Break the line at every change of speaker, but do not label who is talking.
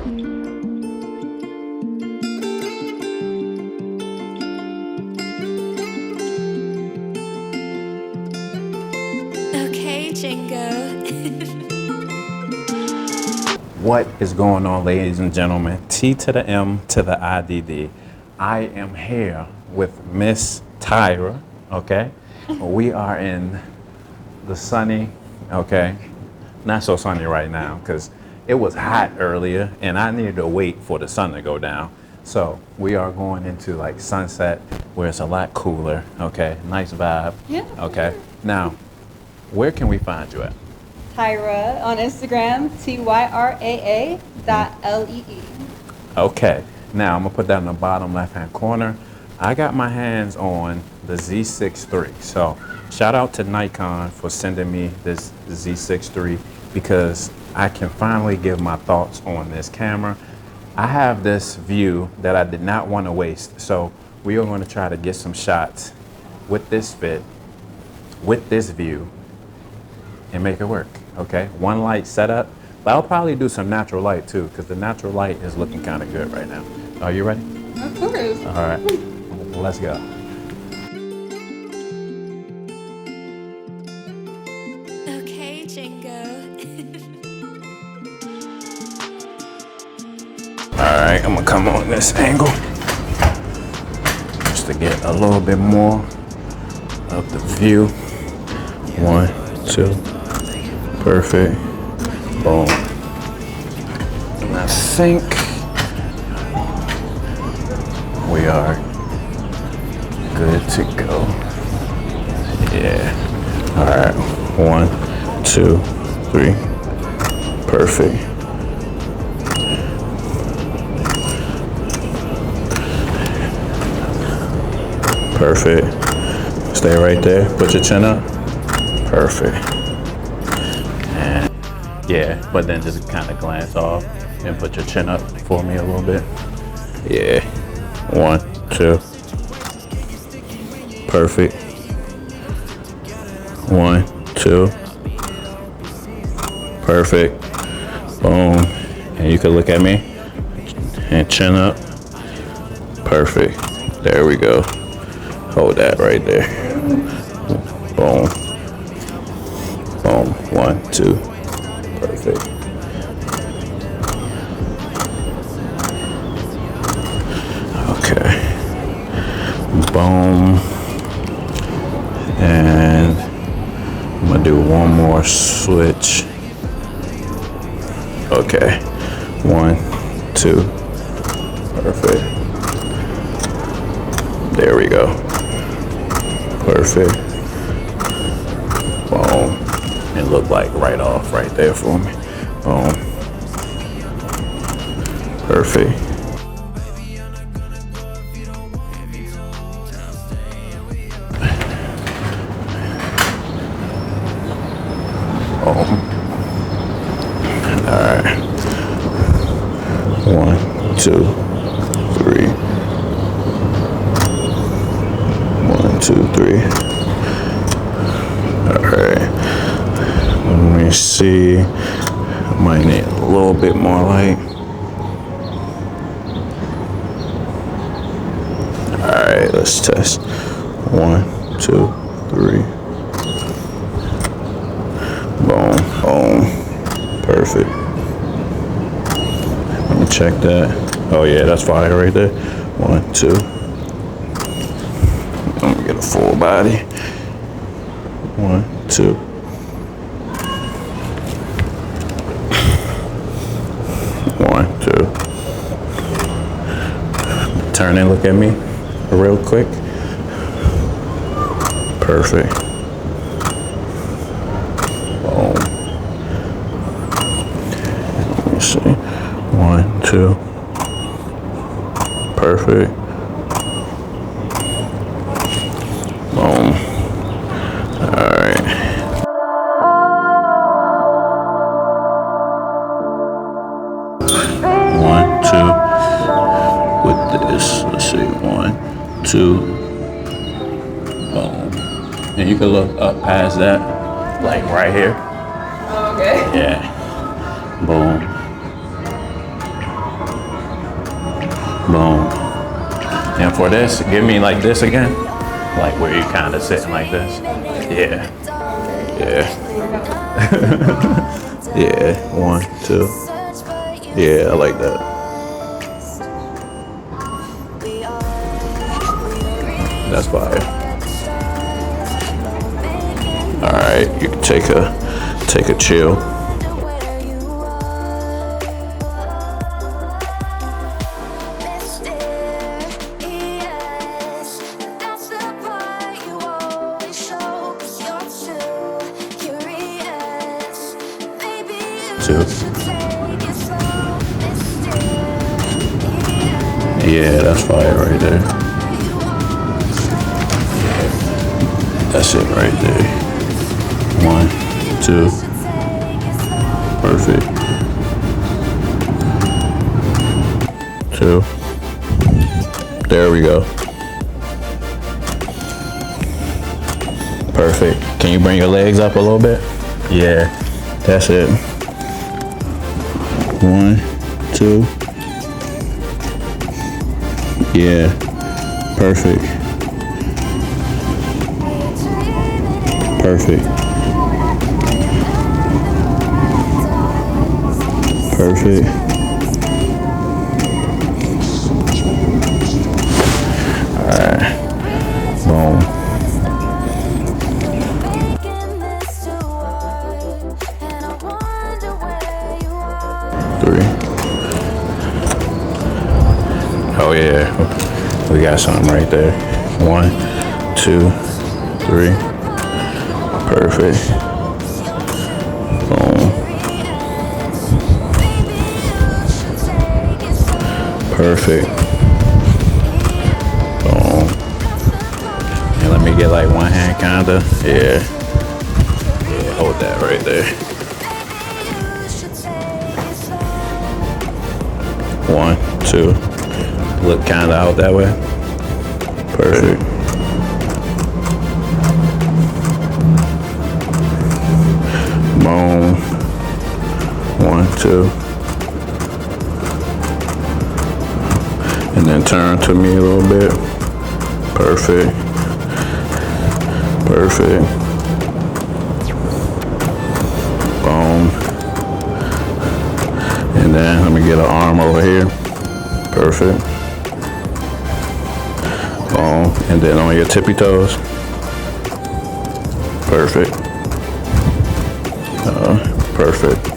Okay, Jingo.
What is going on, ladies and gentlemen? T to the M to the IDD. I am here with Miss Tyra, okay? We are in the sunny, okay? Not so sunny right now because it was hot earlier and I needed to wait for the sun to go down. So we are going into like sunset where it's a lot cooler, okay? Nice vibe,
Yeah.
okay? Now, where can we find you at?
Tyra on Instagram, TYRAA.LEE.
Okay, now I'm gonna put that in the bottom left-hand corner. I got my hands on the Z6III. So shout out to Nikon for sending me this Z6III because I can finally give my thoughts on this camera. I have this view that I did not want to waste. So we are going to try to get some shots with this fit, with this view, and make it work, okay? One light setup, but I'll probably do some natural light too, because the natural light is looking kind of good right now. Are you ready?
Of course.
All right, let's go.
Okay, Jingo.
All right, I'm gonna come on this angle just to get a little bit more of the view. 1, 2, perfect, boom. And I think we are good to go. Yeah. All right. 1, 2, 3. Perfect. Perfect. Stay right there. Put your chin up. Perfect. And yeah, but then just kind of glance off and put your chin up for me a little bit. Yeah. 1, 2. Perfect. 1, 2. Perfect. Boom. And you can look at me and chin up. Perfect. There we go. Hold that right there. Boom. Boom. 1, 2. Perfect. Okay. Boom. And I'm gonna do one more switch. Okay. 1, 2. Perfect. There we go. Perfect. Boom. It looked like right off right there for me. Boom. Perfect. Alright. 1, 2, 3. 1, 2, 3. Alright. Let me see. I might need a little bit more light. Alright, let's test. 1, 2, 3. Boom. Boom. Perfect. Let me check that. Oh yeah, that's fire right there. 1, 2. Let me get a full body. 1, 2. Turn and look at me real quick. Perfect. Boom. Let me see. 1, 2. Perfect. Boom. All right. With this, let's see, 1, 2, boom. And you can look up past that, like right here.
Oh, okay.
Yeah, boom. Boom. And for this, give me like this again. Like where you kind of sitting like this. Yeah. Yeah. Yeah. 1, 2. Yeah, I like that. That's fire. All right, you can take a chill. Two. Yeah, that's fire right there. That's it right there. 1, 2. Perfect. 2. There we go. Perfect. Can you bring your legs up a little bit? Yeah, that's it. 1, 2. Yeah, perfect. Perfect. Perfect. All right. Boom. Three. Oh yeah, we got something right there. 1, 2, 3. Perfect. Boom. Perfect. Boom. And let me get like one hand kinda. Yeah. Yeah, hold that right there. 1, 2. Look kinda out that way. Perfect. Boom. 1, 2. And then turn to me a little bit. Perfect. Perfect. Boom. And then let me get an arm over here. Perfect. Boom. And then on your tippy toes. Perfect. Perfect.